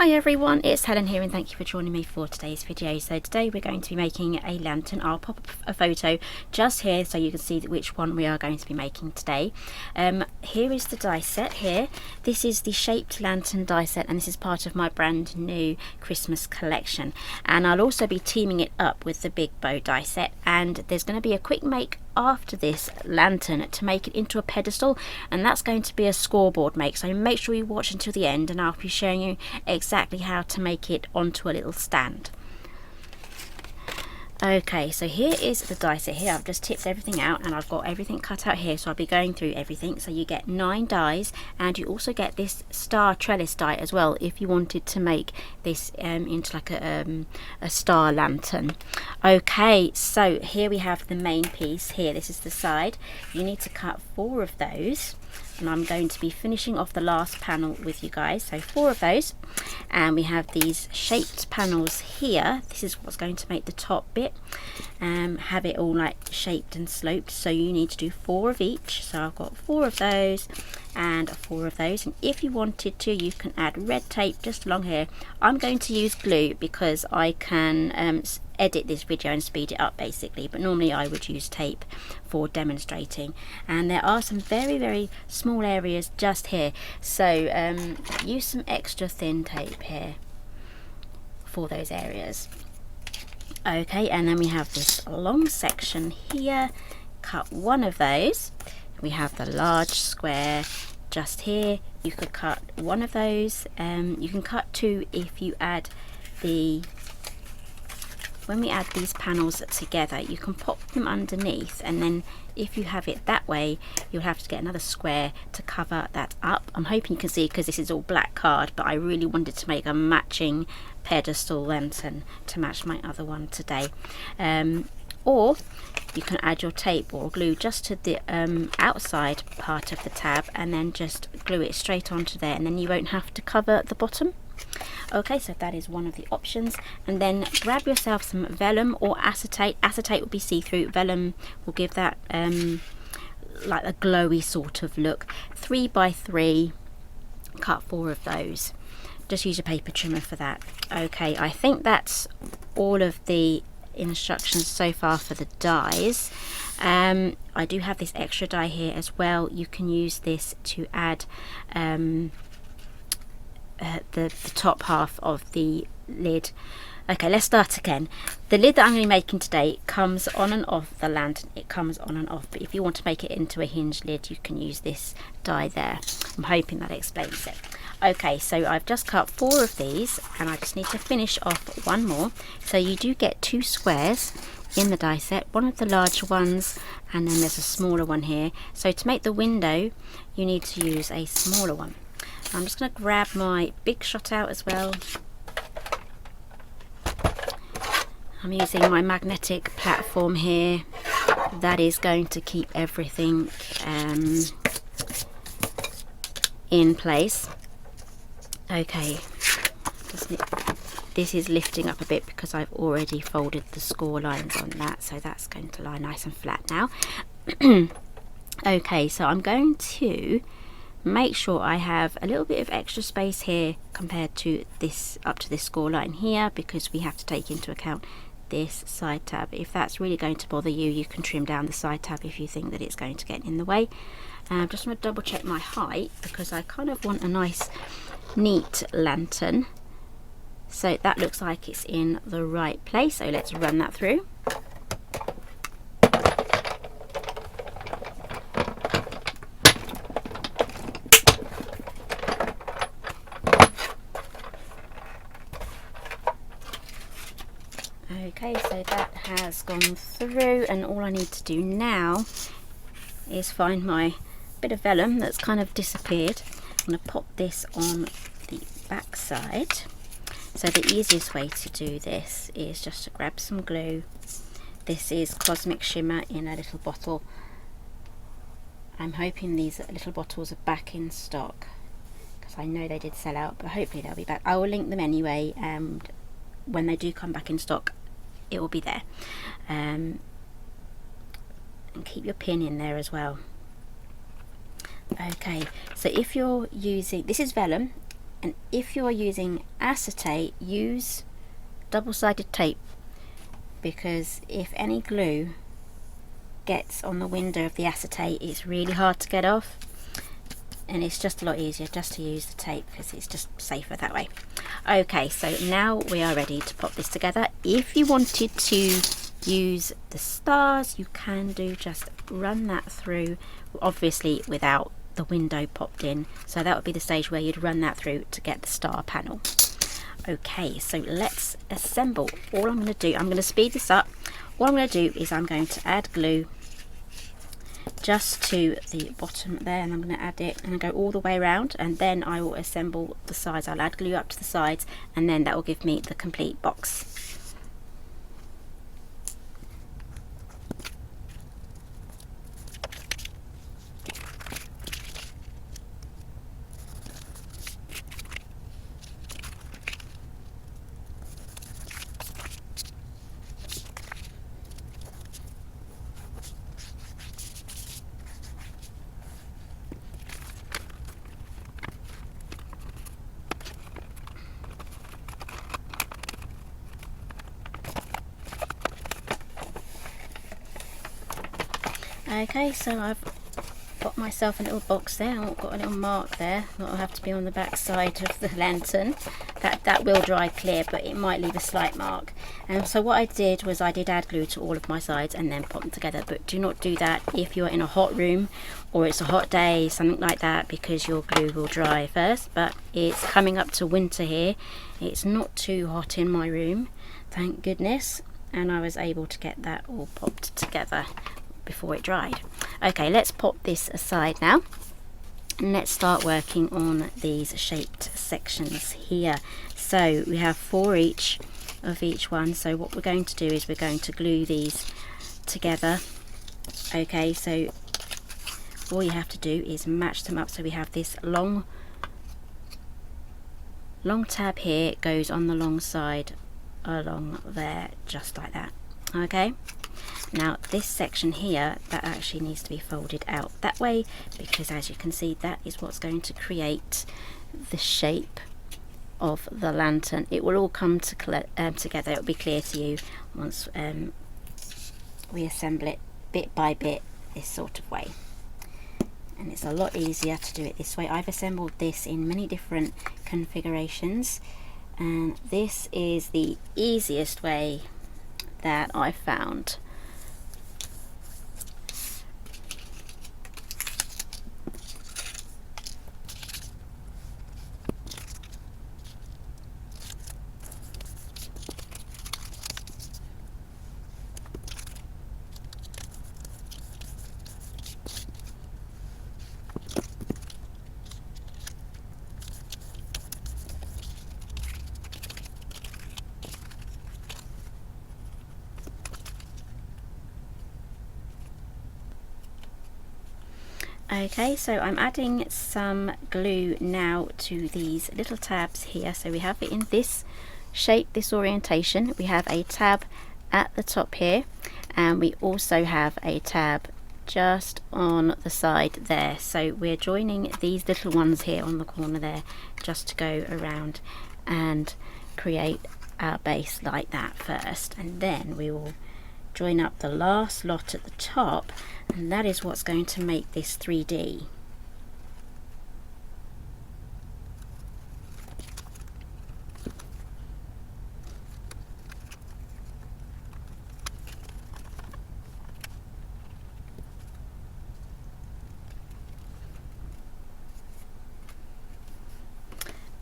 Hi everyone, it's Helen here and thank you for joining me for today's video. So today we're going to be making a lantern. I'll pop up a photo just here so you can see which one we are going to be making today. Here is the die set here. This is the shaped lantern die set and this is part of my brand new Christmas collection. And I'll also be teaming it up with the big bow die set, and there's going to be a quick make after this lantern to make it into a pedestal, and that's going to be a scoreboard make, so make sure you watch until the end and I'll be showing you exactly how to make it onto a little stand. Okay, so here is the die set here. I've just tipped everything out and I've got everything cut out here, so I'll be going through everything. So you get 9 dies and you also get this star trellis die as well if you wanted to make this into like a star lantern. Okay, so here we have the main piece here. This is the side. You need to cut 4 of those, and I'm going to be finishing off the last panel with you guys. So 4 of those, and we have these shaped panels here. This is what's going to make the top bit, have it all like shaped and sloped, so you need to do 4 of each. So I've got 4 of those and 4 of those, and if you wanted to you can add red tape just along here. I'm going to use glue because I can edit this video and speed it up basically, but normally I would use tape for demonstrating, and there are some very small areas just here, so use some extra thin tape here for those areas. Okay, and then we have this long section here. Cut 1 of those. We have the large square just here. You could cut 1 of those. You can cut 2 if you add the, when we add these panels together, you can pop them underneath, and then if you have it that way you'll have to get another square to cover that up. I'm hoping you can see because this is all black card, but I really wanted to make a matching pedestal lantern to match my other one today. Or you can add your tape or glue just to the outside part of the tab and then just glue it straight onto there, and then you won't have to cover the bottom. Okay, so that is one of the options. And then grab yourself some vellum or acetate. Acetate will be see-through, vellum will give that like a glowy sort of look. 3 by 3, cut 4 of those. Just use a paper trimmer for that. Okay, I think that's all of the instructions so far for the dies. I do have this extra die here as well. You can use this to add the top half of the lid. Okay, let's start again. The lid that I'm going to be making today comes on and off the lantern. It comes on and off, but if you want to make it into a hinged lid you can use this die there. I'm hoping that explains it. Okay, so I've just cut 4 of these and I just need to finish off 1 more. So you do get 2 squares in the die set, one of the large ones and then there's a smaller one here. So to make the window you need to use a smaller one. I'm just going to grab my big shot out as well. I'm using my magnetic platform here. That is going to keep everything in place. Okay, this is lifting up a bit because I've already folded the score lines on that, so that's going to lie nice and flat now. Okay, so I'm going to make sure I have a little bit of extra space here compared to this, up to this score line here, because we have to take into account this side tab. If that's really going to bother you, you can trim down the side tab if you think that it's going to get in the way. Just want to double check my height because I kind of want a nice neat lantern, so that looks like it's in the right place. So let's run that through. Okay, so that has gone through, and all I need to do now is find my bit of vellum that's kind of disappeared. I'm going to pop this on the back side. So the easiest way to do this is just to grab some glue. This is Cosmic Shimmer in a little bottle. I'm hoping these little bottles are back in stock because I know they did sell out, but hopefully they'll be back. I will link them anyway, and when they do come back in stock it will be there. And keep your pin in there as well. Okay, so if you're using, this is vellum, And if you're using acetate, use double-sided tape, because if any glue gets on the window of the acetate, it's really hard to get off, and it's just a lot easier just to use the tape because it's just safer that way. Okay, so now we are ready to pop this together. If you wanted to use the stars, you can do, just run that through, obviously without the window popped in, so that would be the stage where you'd run that through to get the star panel. Okay, so let's assemble. All I'm going to do, I'm going to speed this up. What I'm going to do is I'm going to add glue just to the bottom there, and I'm going to add it and go all the way around, and then I will assemble the sides. I'll add glue up to the sides, and then that will give me the complete box. Okay, so I've got myself a little box there. I've got a little mark there that'll have to be on the back side of the lantern. That will dry clear, but it might leave a slight mark. And so what I did was I did add glue to all of my sides and then pop them together. But do not do that if you're in a hot room or it's a hot day, something like that, because your glue will dry first. But it's coming up to winter here. It's not too hot in my room, thank goodness, and I was able to get that all popped together before it dried. Okay, let's pop this aside now, and let's start working on these shaped sections here. So we have 4 each of each one, so what we're going to do is we're going to glue these together. Okay, so all you have to do is match them up. So we have this long tab here, it goes on the long side along there, just like that. Okay, now this section here, that actually needs to be folded out that way, because as you can see, that is what's going to create the shape of the lantern. It will all come together. It will be clear to you once we assemble it bit by bit, this sort of way. And it's a lot easier to do it this way. I've assembled this in many different configurations, and this is the easiest way that I've found. Okay, so I'm adding some glue now to these little tabs here. So we have it in this shape, this orientation. We have a tab at the top here, and we also have a tab just on the side there. So we're joining these little ones here on the corner there, just to go around and create our base like that first, and then we will join up the last lot at the top, and that is what's going to make this 3D.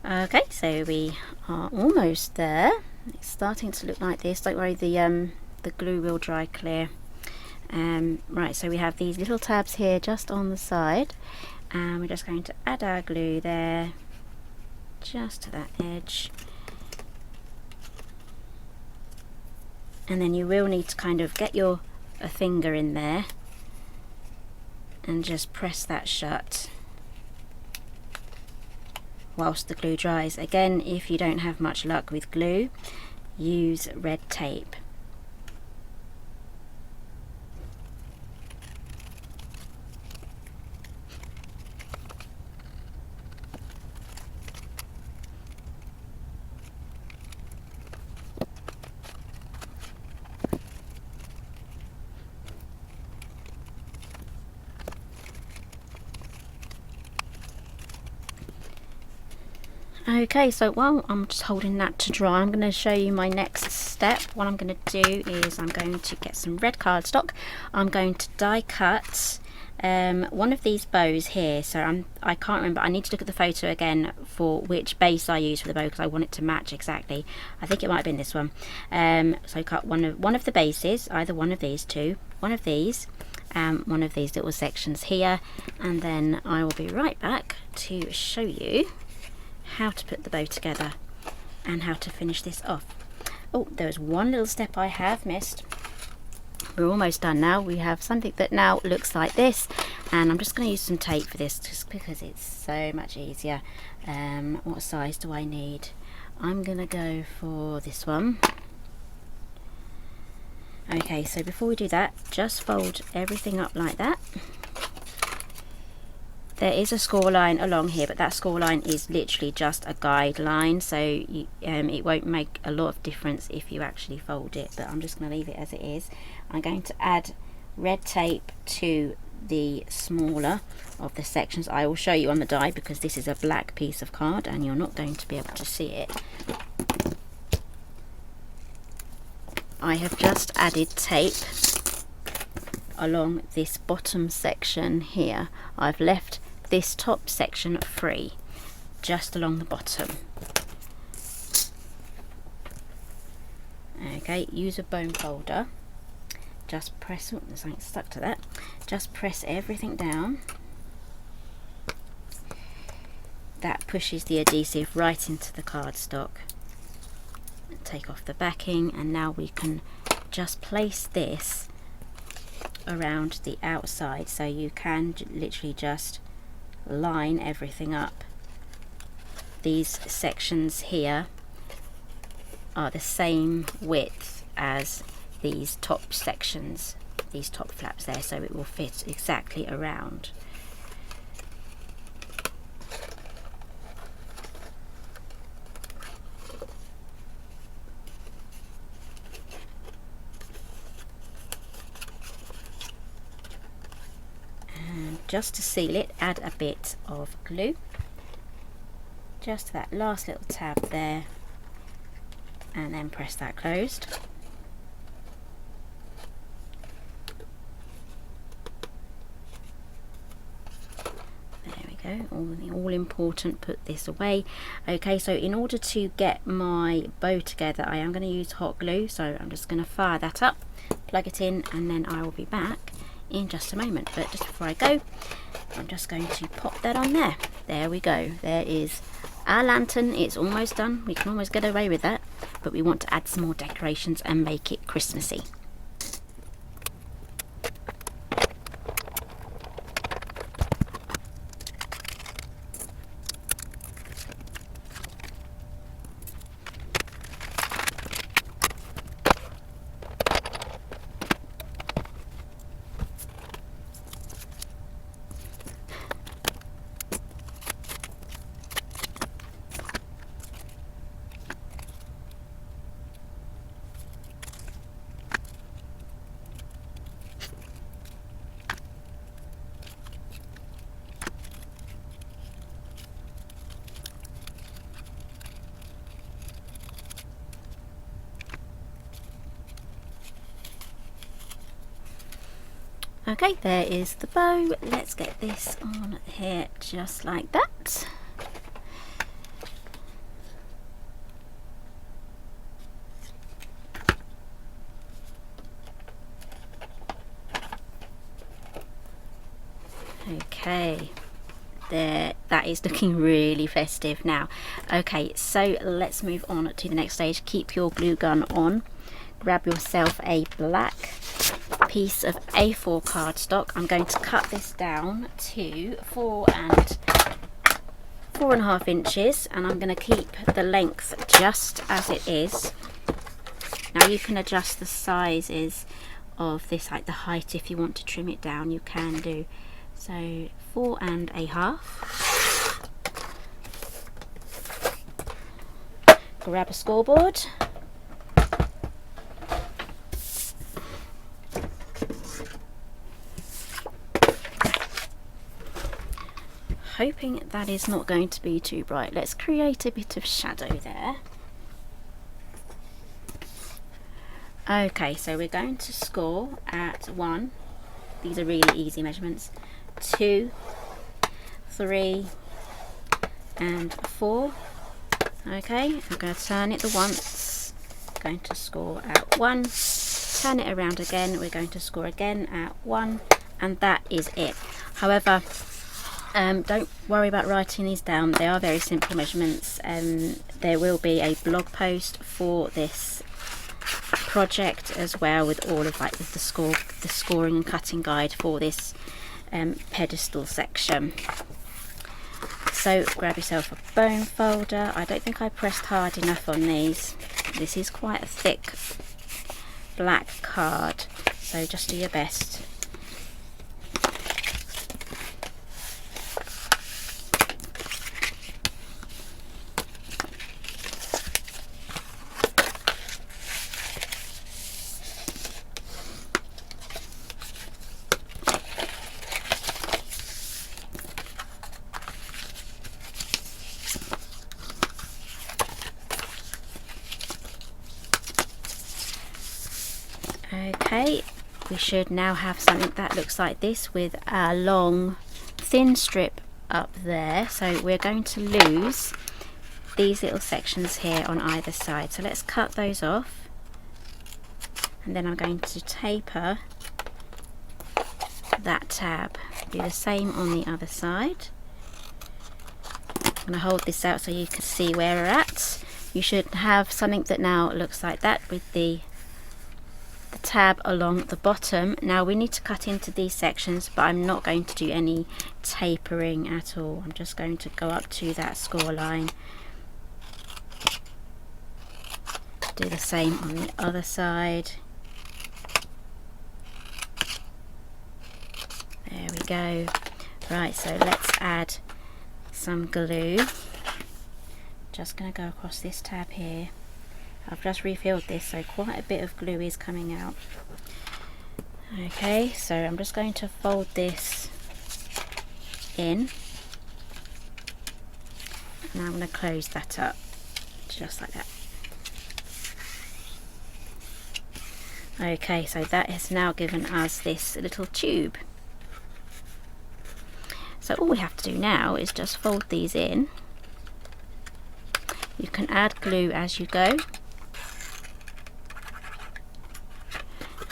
Okay, so we are almost there. It's starting to look like this. Don't worry, the glue will dry clear. Right, so we have these little tabs here just on the side, and we're just going to add our glue there just to that edge, and then you will need to kind of get a finger in there and just press that shut whilst the glue dries. Again, if you don't have much luck with glue, use red tape. Okay, so while I'm just holding that to dry, I'm going to show you my next step. What I'm going to do is I'm going to get some red cardstock. I'm going to die cut one of these bows here. So I can't remember, I need to look at the photo again for which base I use for the bow, because I want it to match exactly. I think it might have been this one. So cut one of the bases, either one of these two, one of these, one of these little sections here, and then I will be right back to show you how to put the bow together and how to finish this off. Oh, there's one little step I have missed. We're almost done now. We have something that now looks like this, and I'm just going to use some tape for this just because it's so much easier. What size do I need? I'm going to go for this one. Okay, so before we do that, just fold everything up like that. There is a score line along here, but that score line is literally just a guideline, so it won't make a lot of difference if you actually fold it, but I'm just going to leave it as it is. I'm going to add red tape to the smaller of the sections. I will show you on the die because this is a black piece of card and you're not going to be able to see it. I have just added tape along this bottom section here. I've left this top section free, just along the bottom. Okay, use a bone folder. Just press, oh, there's something stuck to that. Just press everything down. That pushes the adhesive right into the cardstock. Take off the backing, and now we can just place this around the outside, so you can literally just line everything up. These sections here are the same width as these top sections, these top flaps there, so it will fit exactly around. Just to seal it, add a bit of glue, just to that last little tab there, and then press that closed. There we go, all important, put this away. Okay, so in order to get my bow together, I am going to use hot glue, so I'm just going to fire that up, plug it in, and then I will be back in just a moment. But just before I go, I'm just going to pop that on there. There we go, there is our lantern. It's almost done, we can almost get away with that, but we want to add some more decorations and make it Christmassy. Okay, there is the bow. Let's get this on here just like that. Okay, there, that is looking really festive now. Okay, so let's move on to the next stage. Keep your glue gun on. Grab yourself a black piece of A4 cardstock. I'm going to cut this down to 4.5 inches, and I'm going to keep the length just as it is. Now you can adjust the sizes of this, like the height, if you want to trim it down, you can do. So 4.5. Grab a scoreboard. hoping that is not going to be too bright. Let's create a bit of shadow there. Okay, so we're going to score at 1. These are really easy measurements. 2, 3, and 4. Okay, I'm going to turn it the once. Going to score at 1. Turn it around again. We're going to score again at 1, and that is it. However, don't worry about writing these down. They are very simple measurements. There will be a blog post for this project as well, with all of like the scoring and cutting guide for this pedestal section. So grab yourself a bone folder. I don't think I pressed hard enough on these. This is quite a thick black card, so just do your best. Okay, we should now have something that looks like this with a long thin strip up there. So we're going to lose these little sections here on either side, so let's cut those off, and then I'm going to taper that tab. Do the same on the other side. I'm going to hold this out so you can see where we're at. You should have something that now looks like that with the tab along the bottom. Now we need to cut into these sections, but I'm not going to do any tapering at all. I'm just going to go up to that score line. Do the same on the other side. There we go. Right, so let's add some glue. Just going to go across this tab here. I've just refilled this, so quite a bit of glue is coming out. Okay, so I'm just going to fold this in, and I'm going to close that up just like that. Okay, so that has now given us this little tube. So all we have to do now is just fold these in. You can add glue as you go.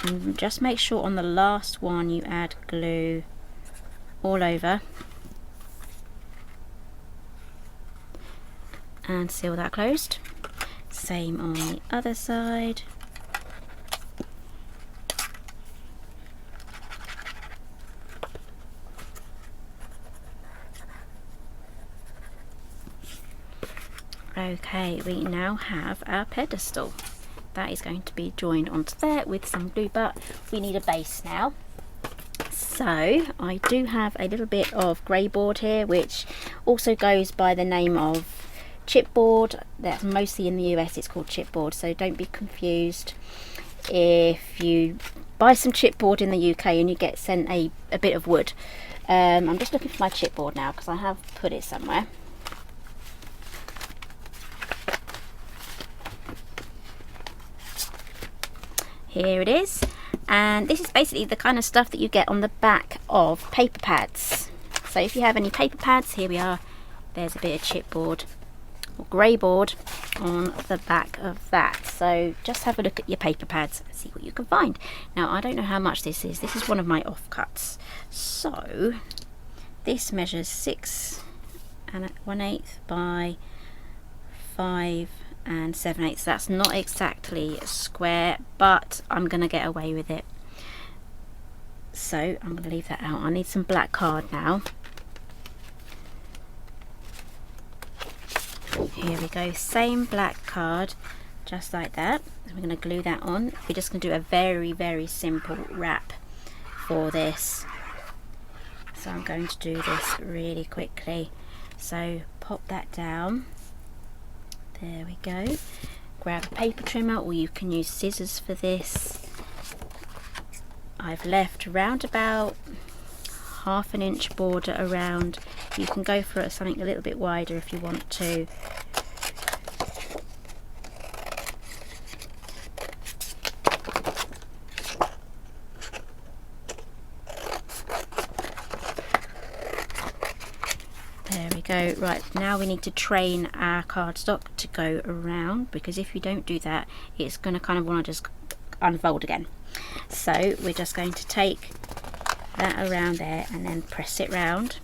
And just make sure on the last one you add glue all over and seal that closed. Same on the other side. Okay, we now have our pedestal. That is going to be joined onto there with some glue, but we need a base now. So I do have a little bit of grey board here, which also goes by the name of chipboard. That's mostly in the US, it's called chipboard, so don't be confused if you buy some chipboard in the UK and you get sent a bit of wood. I'm just looking for my chipboard now because I have put it somewhere. Here it is, and this is basically the kind of stuff that you get on the back of paper pads. So if you have any paper pads, here we are, there's a bit of chipboard or grey board on the back of that. So just have a look at your paper pads and see what you can find. Now I don't know how much this is. This is one of my offcuts. So this measures 6 1/8 by 5 and 7/8. That's not exactly square, but I'm gonna get away with it. So I'm gonna leave that out. I need some black card now. Here we go, same black card, just like that. And we're gonna glue that on. We're just gonna do a very, very simple wrap for this. So I'm going to do this really quickly. So pop that down. There we go. Grab a paper trimmer, or you can use scissors for this. I've left round about 1/2 inch border around. You can go for something a little bit wider if you want to. There we go. Right, now we need to train our cardstock to go around, because if you don't do that, it's going to kind of want to just unfold again. So we're just going to take that around there and then press it round.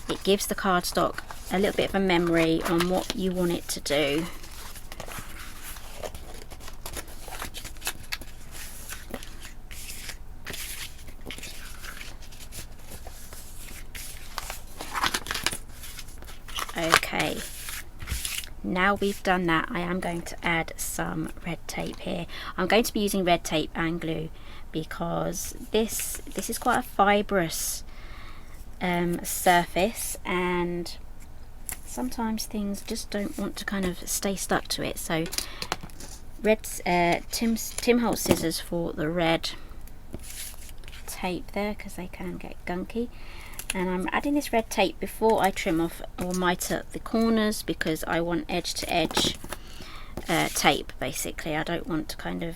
It gives the cardstock a little bit of a memory on what you want it to do. Okay, now we've done that, I am going to add some red tape here. I'm going to be using red tape and glue because this is quite a fibrous surface, and sometimes things just don't want to kind of stay stuck to it. So Tim Holtz scissors for the red tape there, because they can get gunky. And I'm adding this red tape before I trim off or miter the corners, because I want edge to edge tape basically. I don't want to kind of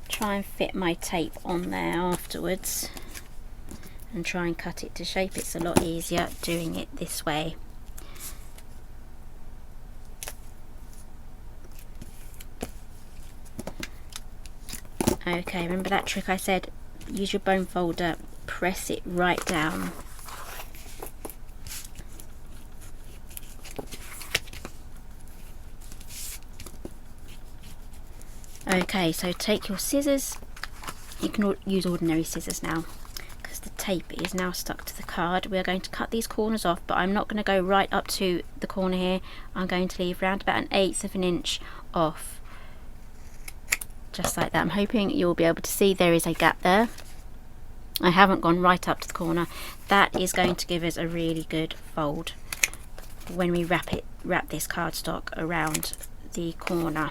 try and fit my tape on there afterwards and try and cut it to shape. It's a lot easier doing it this way. Okay, remember that trick I said? Use your bone folder, press it right down. Okay, so take your scissors. You can use ordinary scissors now, because the tape is now stuck to the card. We are going to cut these corners off, but I'm not going to go right up to the corner here. I'm going to leave around about 1/8 of an inch off, just like that. I'm hoping you'll be able to see there is a gap there. I haven't gone right up to the corner. That is going to give us a really good fold when we wrap this cardstock around the corner.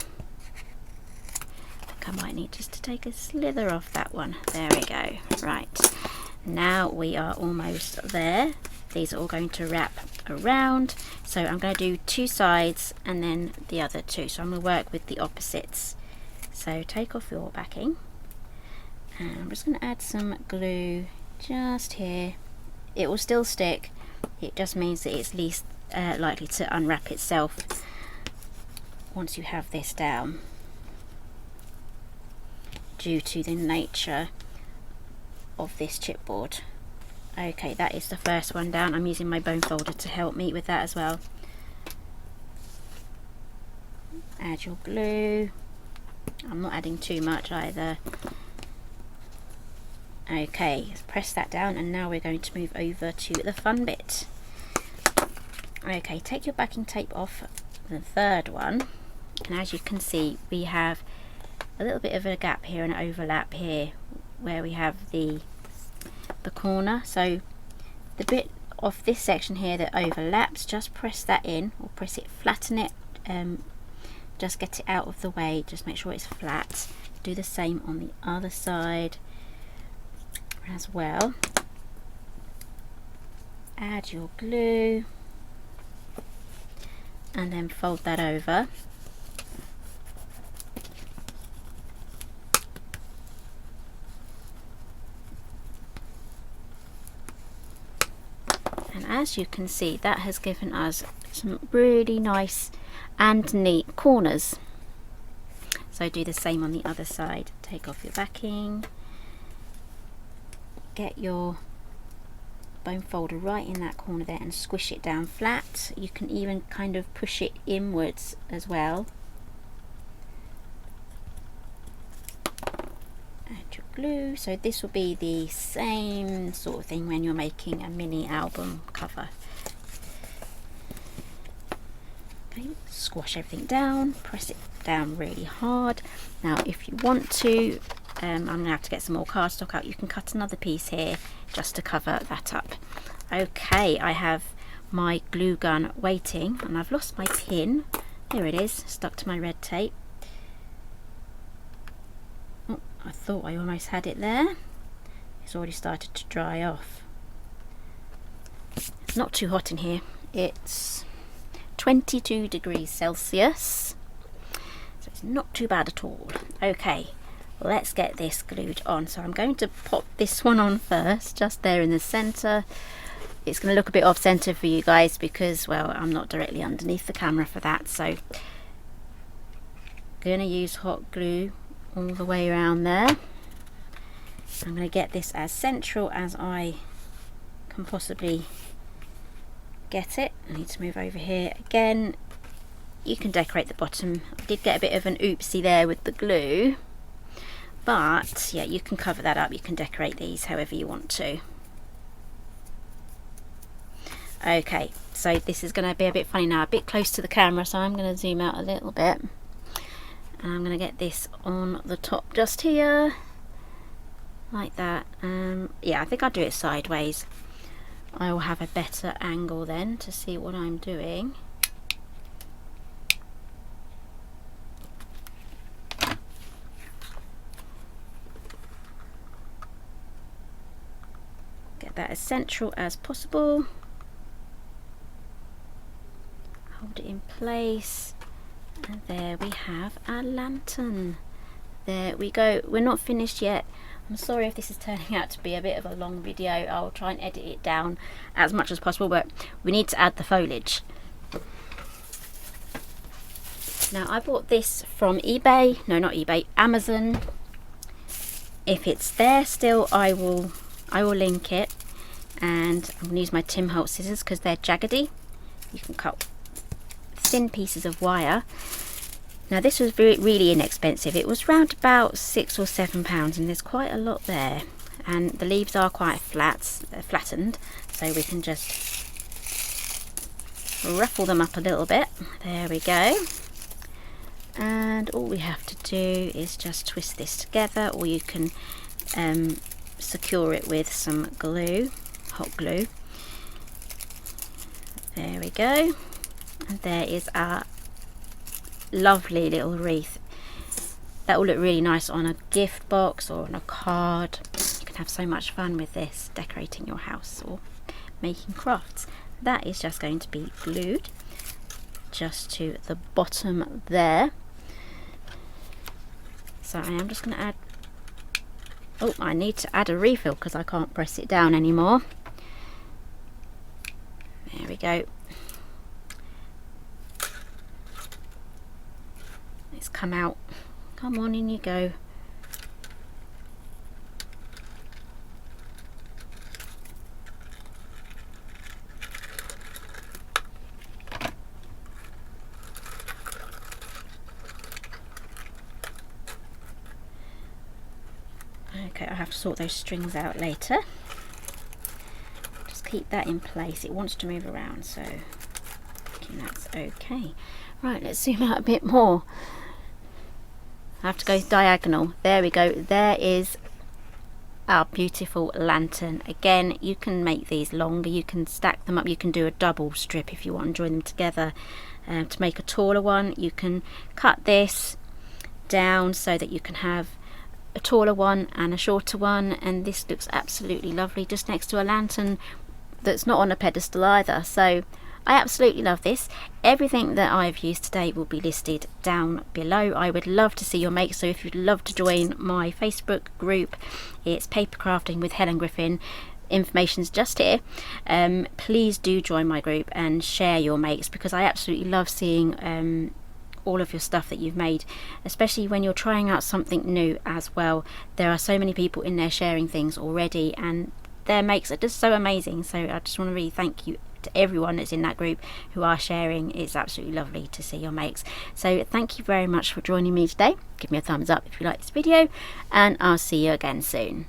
I might need just to take a slither off that one. There we go. Right, now we are almost there. These are all going to wrap around, so I'm going to do 2 sides and then the other 2. So I'm going to work with the opposites. So take off your backing, and I'm just going to add some glue just here. It will still stick, it just means that it's least likely to unwrap itself once you have this down, due to the nature of this chipboard. Okay, that is the first one down. I'm using my bone folder to help me with that as well. Add your glue. I'm not adding too much either. Okay, press that down, and now we're going to move over to the fun bit. Okay, take your backing tape off the third one, and as you can see, we have a little bit of a gap here, an overlap here where we have the corner. So the bit of this section here that overlaps, just press that in, or press it, flatten it, just get it out of the way, just make sure it's flat. Do the same on the other side as well. Add your glue and then fold that over. And as you can see, that has given us some really nice and neat corners. So do the same on the other side. Take off your backing, get your bone folder right in that corner there and squish it down flat. You can even kind of push it inwards as well. Add your glue. So this will be the same sort of thing when you're making a mini album cover. Okay, squash everything down, press it down really hard. Now if you want to, I'm going to have to get some more cardstock out. You can cut another piece here just to cover that up. Okay, I have my glue gun waiting, and I've lost my pin. Here it is, stuck to my red tape. Oh, I thought I almost had it there. it's already started to dry off. It's not too hot in here. It's 22 degrees Celsius, so it's not too bad at all. Okay, let's get this glued on. So I'm going to pop this one on first, just there in the center. It's going to look a bit off center for you guys because, well, I'm not directly underneath the camera for that. So I'm going to use hot glue all the way around there. I'm going to get this as central as I can possibly get it. I need to move over here again. You can decorate the bottom. I did get a bit of an oopsie there with the glue, but yeah, you can cover that up. You can decorate these however you want to. Okay, so this is going to be a bit funny now, a bit close to the camera, so I'm going to zoom out a little bit, and I'm going to get this on the top just here like that. Yeah, I think I'll do it sideways. I will have a better angle then to see what I'm doing. Get that as central as possible. Hold it in place, and there we have our lantern. There we go. We're not finished yet. I'm sorry if this is turning out to be a bit of a long video. I'll try and edit it down as much as possible, but we need to add the foliage. Now, I bought this from eBay. No, not eBay, Amazon. If it's there still, I will link it, and I'm going to use my Tim Holtz scissors because they're jaggedy. You can cut thin pieces of wire. Now, this was really inexpensive. It was around about £6 or £7, and there's quite a lot there, and the leaves are quite flattened, so we can just ruffle them up a little bit. There we go. And all we have to do is just twist this together, or you can secure it with some glue, hot glue. There we go. And there is our lovely little wreath. That will look really nice on a gift box or on a card. You can have so much fun with this, decorating your house or making crafts. That is just going to be glued just to the bottom there. So I am just going to add, oh, I need to add a refill because I can't press it down anymore. There we go. It's come out. Come on, in you go. Okay, I have to sort those strings out later. Just keep that in place. It wants to move around, so I think that's okay. Right, let's zoom out a bit more. I have to go diagonal. There we go. There is our beautiful lantern. Again, you can make these longer. You can stack them up. You can do a double strip if you want and join them together to make a taller one. You can cut this down so that you can have a taller one and a shorter one, and this looks absolutely lovely just next to a lantern that's not on a pedestal either. So I absolutely love this. Everything that I've used today will be listed down below. I would love to see your makes, so if you'd love to join my Facebook group, it's Paper Crafting with Helen Griffin. Information's just here. Please do join my group and share your makes, because I absolutely love seeing all of your stuff that you've made, especially when you're trying out something new as well. There are so many people in there sharing things already, and their makes are just so amazing. So I just want to really thank you to everyone that's in that group who are sharing. It's absolutely lovely to see your makes. So thank you very much for joining me today. Give me a thumbs up if you like this video, and I'll see you again soon.